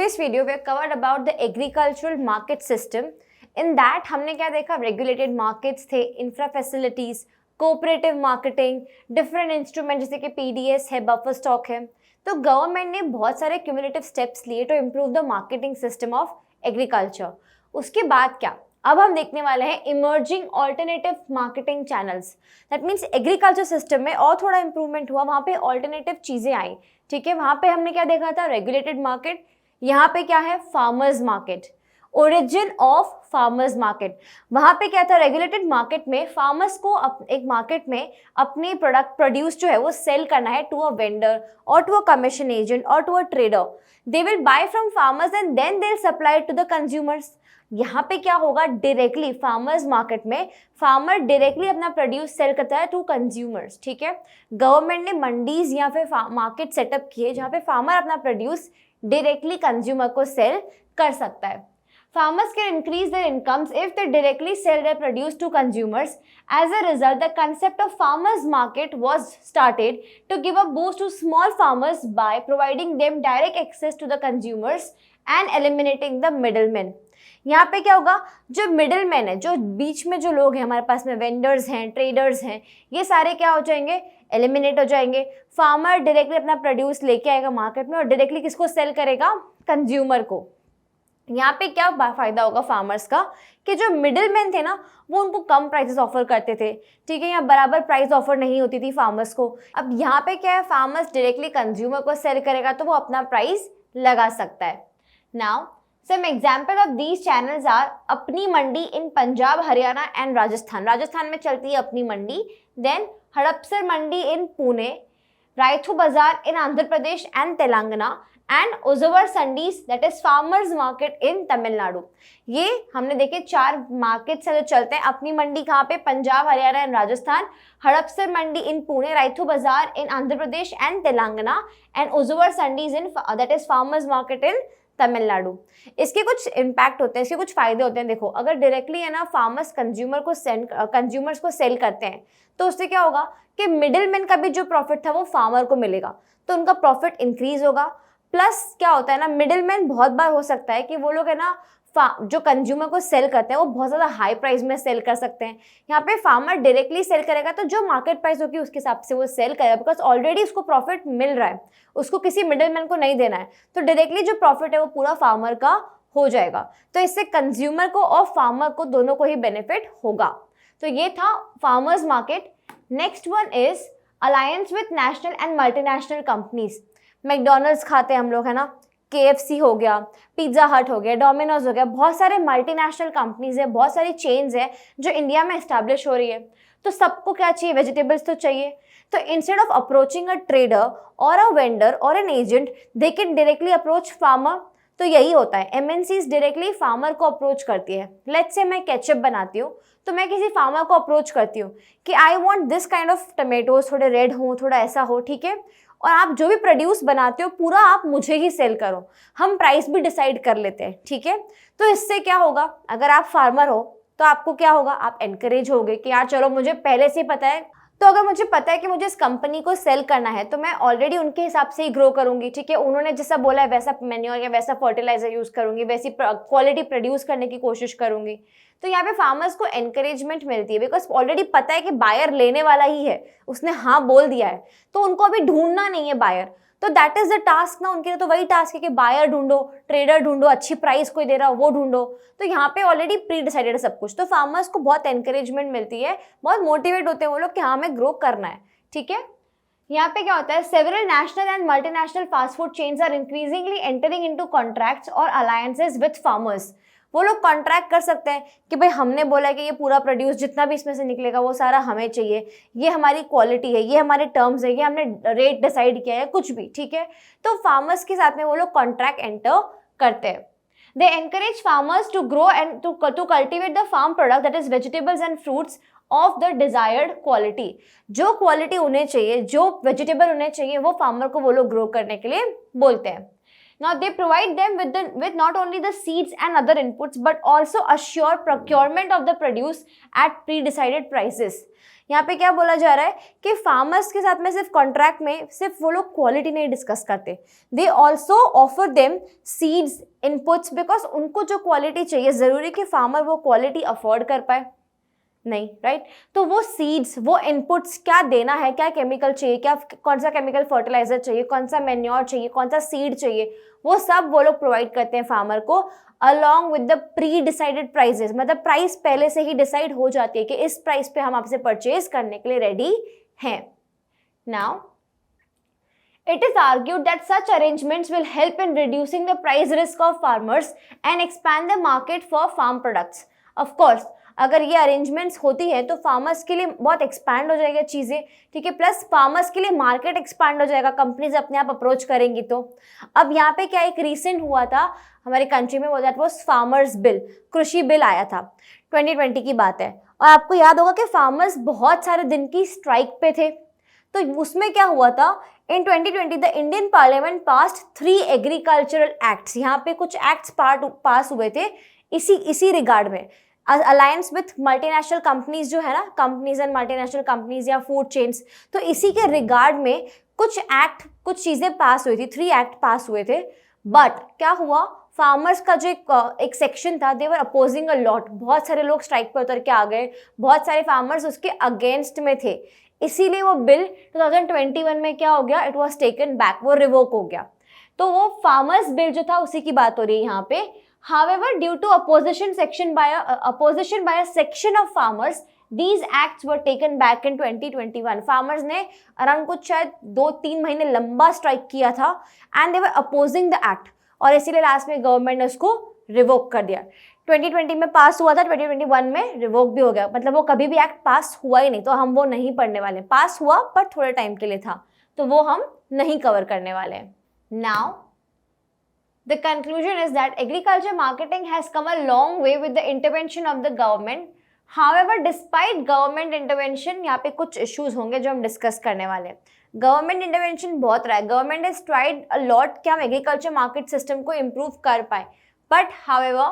this video we have covered about the agricultural market system. In that हमने क्या देखा, regulated markets थे, infra facilities, cooperative marketing, different instrument जैसे कि PDS है, buffer stock है. तो गवर्नमेंट ने बहुत सारे cumulative steps लिए to improve the marketing system of agriculture. उसके बाद क्या, अब हम देखने वाले हैं emerging alternative marketing channels. That means agriculture system में और थोड़ा इंप्रूवमेंट हुआ, वहाँ पे ऑल्टरनेटिव चीज़ें आई. ठीक है, वहाँ पे हमने क्या देखा था, रेगुलेटेड मार्केट. यहाँ पे क्या है, farmers market, origin of farmers market. वहाँ पे क्या था, रेगुलेटेड मार्केट में फार्मर्स को एक मार्केट में अपने प्रोडक्ट प्रोड्यूस जो है वो सेल करना है टू अ वेंडर और टू अ कमीशन एजेंट और to a trader. They will buy from farmers and then they will supply to the consumers. यहाँ पे क्या होगा, डायरेक्टली फार्मर्स मार्केट में फार्मर डायरेक्टली अपना प्रोड्यूस सेल करता है टू कंज्यूमर्स. ठीक है, गवर्नमेंट ने मंडीज या फिर मार्केट सेटअप किए जहाँ पे फार्मर अपना प्रोड्यूस डायरेक्टली कंज्यूमर को सेल कर सकता है. Farmers can increase their incomes if they directly sell their produce to consumers. As a result, the concept of farmers market was started to give a boost to small farmers by providing them direct access to the consumers and eliminating the middlemen. यहाँ पे क्या होगा, जो middleman है, जो बीच में जो लोग हैं हमारे पास में, वेंडर्स हैं, ट्रेडर्स हैं, ये सारे क्या हो जाएंगे, एलिमिनेट हो जाएंगे. फार्मर डायरेक्टली अपना प्रोड्यूस लेके आएगा मार्केट में और डायरेक्टली किसको सेल करेगा, कंज्यूमर को. यहाँ पे क्या फायदा होगा फार्मर्स का कि जो मिडिलमैन थे ना वो उनको कम प्राइसेस ऑफर करते थे. ठीक है, यहाँ बराबर प्राइस ऑफर नहीं होती थी फार्मर्स को. अब यहाँ पे क्या है, फार्मर्स डायरेक्टली कंज्यूमर को सेल करेगा तो वो अपना प्राइस लगा सकता है. Now some example of these channels are Apni Mandi in Punjab, Haryana and Rajasthan. Rajasthan में चलती है Apni Mandi. Then Hadapsar Mandi in Pune, Rythu Bazar in Andhra Pradesh and Telangana and Uzhavar Sandhai that is farmers market in Tamil Nadu. ये हमने देखे 4 मार्केट्स है जो चलते हैं. अपनी मंडी कहाँ पे, Punjab, Haryana and Rajasthan. Hadapsar Mandi in Pune, Rythu Bazar in Andhra Pradesh and Telangana and Uzhavar Sandhai in that is farmers market in Tamil Nadu. इसके कुछ इम्पैक्ट होते हैं, इसके कुछ फायदे होते हैं. देखो, अगर डायरेक्टली है ना फार्मर्स कंज्यूमर्स को सेल करते हैं तो उससे क्या होगा कि मिडिलमैन का भी जो प्रॉफिट था वो फार्मर को मिलेगा, तो उनका प्रॉफिट इंक्रीज होगा. प्लस क्या होता है ना, मिडिलमैन बहुत बार हो सकता है कि वो लोग है ना जो कंज्यूमर को सेल करते हैं वो बहुत ज़्यादा हाई प्राइस में सेल कर सकते हैं. यहाँ पे फार्मर डायरेक्टली सेल करेगा तो जो मार्केट प्राइस होगी उसके हिसाब से वो सेल करेगा, बिकॉज ऑलरेडी उसको प्रॉफिट मिल रहा है, उसको किसी मिडिलमैन को नहीं देना है. तो डायरेक्टली जो प्रॉफिट है वो पूरा फार्मर का हो जाएगा. तो इससे कंज्यूमर को और फार्मर को दोनों को ही बेनिफिट होगा. तो ये था farmers market. Next one is alliance with national and multinational companies. McDonald's खाते हैं हम लोग, है ना, KFC हो गया, पिज्ज़ा हट हो गया, डोमिनोज हो गया, बहुत सारे मल्टीनेशनल कंपनीज है, बहुत सारी चेन्स है जो इंडिया में एस्टैब्लिश हो रही है. तो सबको क्या चाहिए, वेजिटेबल्स तो चाहिए. तो instead of approaching a trader और अ वेंडर और an agent, they can directly approach farmer. तो यही होता है, MNCs डायरेक्टली फार्मर को अप्रोच करती है. लेट्स से मैं केचप बनाती हूँ तो मैं किसी फार्मर को अप्रोच करती हूँ कि I want this kind of tomatoes, थोड़े रेड हो, थोड़ा ऐसा हो. ठीक है, और आप जो भी प्रोड्यूस बनाते हो पूरा आप मुझे ही सेल करो, हम प्राइस भी डिसाइड कर लेते हैं. ठीक है, तो इससे क्या होगा, अगर आप फार्मर हो तो आपको क्या होगा, आप एनकरेज होगे कि यार चलो मुझे पहले से ही पता है, तो अगर मुझे पता है कि मुझे इस कंपनी को सेल करना है तो मैं ऑलरेडी उनके हिसाब से ही ग्रो करूंगी. ठीक है, उन्होंने जैसा बोला है वैसा मैन्योर या वैसा फर्टिलाइजर यूज करूंगी, वैसी क्वालिटी प्रोड्यूस करने की कोशिश करूंगी. तो यहाँ पे फार्मर्स को एनकरेजमेंट मिलती है, बिकॉज ऑलरेडी पता है कि बायर लेने वाला ही है, उसने हाँ बोल दिया है, तो उनको अभी ढूंढना नहीं है बायर. तो दैट इज द टास्क ना, उनके लिए तो वही टास्क है कि बायर ढूंढो, ट्रेडर ढूंढो, अच्छी प्राइस कोई दे रहा हो वो ढूंढो. तो यहाँ पे ऑलरेडी प्री डिसाइडेड है सब कुछ. तो फार्मर्स को बहुत एनकरेजमेंट मिलती है, बहुत मोटिवेट होते हैं वो लोग कि हाँ हमें ग्रो करना है. ठीक है, यहाँ पे क्या होता है, several national and multinational fast food chains are increasingly entering into contracts और अलायंसेस विथ फार्मर्स. वो लोग कॉन्ट्रैक्ट कर सकते हैं कि भाई हमने बोला है कि ये पूरा प्रोड्यूस जितना भी इसमें से निकलेगा वो सारा हमें चाहिए, ये हमारी क्वालिटी है, ये हमारे टर्म्स है, ये हमने रेट डिसाइड किया है, कुछ भी. ठीक है, तो फार्मर्स के साथ में वो लोग कॉन्ट्रैक्ट एंटर करते हैं. They encourage farmers to grow and to cultivate the farm product that is vegetables and fruits of the desired quality. जो क्वालिटी उन्हें चाहिए, जो वेजिटेबल उन्हें चाहिए वो फार्मर को वो लोग ग्रो करने के लिए बोलते हैं. Now they provide them with not only the seeds and other inputs but also assure procurement of the produce at pre-decided prices. यहाँ पे क्या बोला जा रहा है कि फार्मर्स के साथ में सिर्फ कॉन्ट्रैक्ट में सिर्फ वो लोग क्वालिटी नहीं डिस्कस करते, they also offer them seeds inputs, because उनको जो क्वालिटी चाहिए ज़रूरी कि फार्मर वो क्वालिटी अफोर्ड कर पाए नहीं, राइट? तो वो सीड्स, वो इनपुट्स क्या देना है, क्या केमिकल चाहिए, क्या कौन सा केमिकल फर्टिलाइजर चाहिए, कौन सा मैन्योर चाहिए, कौन सा सीड चाहिए, वो सब वो लोग प्रोवाइड करते हैं फार्मर को along with the pre decided prices. मतलब प्राइस पहले से ही डिसाइड हो जाती है कि इस प्राइस पे हम आपसे परचेज करने के लिए रेडी हैं. Now it is argued that such arrangements will help in reducing the price risk of farmers and expand the market for farm products. Of course, अगर ये अरेंजमेंट्स होती है तो फार्मर्स के लिए बहुत एक्सपैंड हो जाएगा चीज़ें, ठीक है, प्लस फार्मर्स के लिए मार्केट एक्सपैंड हो जाएगा, कंपनीज अपने आप अप्रोच करेंगी. तो अब यहाँ पे क्या एक रिसेंट हुआ था हमारे कंट्री में, वो दैट वाज फार्मर्स बिल, कृषि बिल आया था, 2020 की बात है. और आपको याद होगा कि फार्मर्स बहुत सारे दिन की स्ट्राइक पे थे. तो उसमें क्या हुआ था, इन 2020 the Indian parliament passed 3 agricultural acts. यहाँ पे कुछ एक्ट्स पास हुए थे इसी रिगार्ड में. अलायंस विथ मल्टीनेशनल कंपनीज जो है ना, कंपनीज एंड मल्टीनेशनल कंपनीज या फूड चेन्स, तो इसी के रिगार्ड में कुछ चीज़ें पास हुई थी, 3 एक्ट पास हुए थे. बट क्या हुआ, फार्मर्स का जो एक सेक्शन था, दे वर अपोजिंग अ लॉट. बहुत सारे लोग स्ट्राइक पर उतर के आ गए, बहुत सारे फार्मर्स उसके अगेंस्ट में थे, इसीलिए वो बिल 2021 में क्या हो गया, इट वॉज टेकन बैक, वो रिवोक हो गया. तो वो फार्मर्स बिल जो था उसी की बात हो रही है यहाँ पे. However, due to opposition by a section of farmers, these acts were taken back in 2021. Farmers ने अराउंड कुछ शायद 2-3 महीने लंबा स्ट्राइक किया था and they were opposing the act, और इसीलिए लास्ट में गवर्नमेंट ने उसको रिवोक कर दिया. 2020 में पास हुआ था, 2021 में रिवोक भी हो गया. मतलब वो कभी भी एक्ट पास हुआ ही नहीं, तो हम वो नहीं पढ़ने वाले. पास हुआ पर थोड़े टाइम के लिए था, तो वो हम नहीं कवर करने वाले हैं. Now the conclusion is that agriculture marketing has come a long way with the intervention of the government. However, despite government intervention, यहाँ पे कुछ issues होंगे जो हम discuss करने वाले हैं. Government intervention बहुत रहा है, government has tried a lot कि हम agriculture market system को improve कर पाए. But however,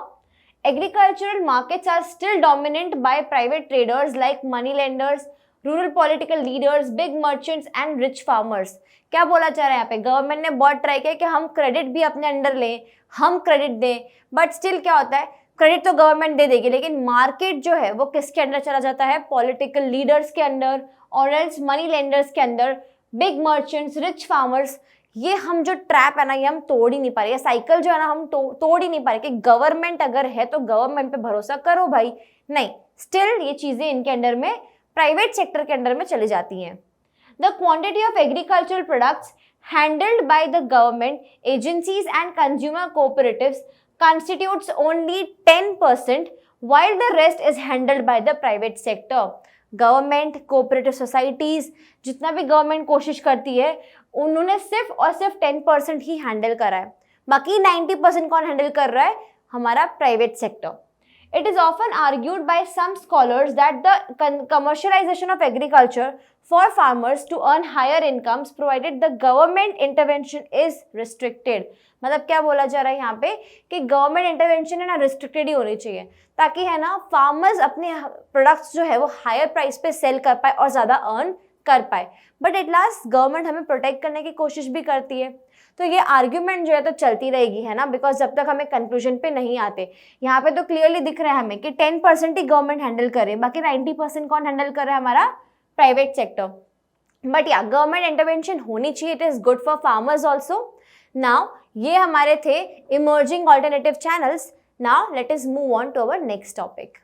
agricultural markets are still dominant by private traders like money lenders, rural political leaders, big merchants and rich farmers. क्या बोला जा रहा है यहाँ पे, गवर्नमेंट ने बहुत ट्राई किया कि हम क्रेडिट भी अपने अंडर लें, हम क्रेडिट दें, बट स्टिल क्या होता है, क्रेडिट तो गवर्नमेंट दे देगी लेकिन मार्केट जो है वो किसके अंडर चला जाता है, पॉलिटिकल लीडर्स के अंडर और एल्स मनी लेंडर्स के अंदर, बिग मर्चेंट्स, रिच फार्मर्स. ये हम जो ट्रैप है ना, ये हम तोड़ ही नहीं पा रहे, ये साइकिल जो है ना हम तोड़ ही नहीं पा रहे कि गवर्नमेंट अगर है तो गवर्नमेंट पे भरोसा करो भाई, नहीं, स्टिल ये चीज़ें इनके अंडर में प्राइवेट सेक्टर के अंडर में चली जाती हैं. The quantity of agricultural products handled by the government agencies and consumer cooperatives constitutes only 10%, while the rest is handled by the private sector. Government, cooperative societies, जितना भी government कोशिश करती है उन्होंने सिर्फ और सिर्फ 10% ही हैंडल करा है, बाकी 90% कौन हैंडल कर रहा है, हमारा private sector. It is often argued by some scholars that the commercialization of agriculture for farmers to earn higher incomes provided the government intervention is restricted. मतलब क्या बोला जा रहा है यहाँ पे कि गवर्नमेंट इंटरवेंशन है ना रिस्ट्रिक्टेड ही होनी चाहिए, ताकि है ना फार्मर्स अपने प्रोडक्ट्स जो है वो हायर प्राइस पे सेल कर पाए और ज़्यादा अर्न कर पाए. बट एट लास्ट गवर्नमेंट हमें प्रोटेक्ट करने की कोशिश भी करती है. तो ये आर्ग्यूमेंट जो है तो चलती रहेगी, है ना, बिकॉज जब तक हमें कंक्लूजन पे नहीं आते. यहाँ पे तो क्लियरली दिख रहा है हमें कि 10% ही गवर्नमेंट हैंडल करे, बाकी 90% कौन हैंडल कर रहा है, हमारा प्राइवेट सेक्टर. बट या गवर्नमेंट इंटरवेंशन होनी चाहिए, it is good for farmers also. Now ये हमारे थे emerging alternative channels. Now let us move on to our next topic.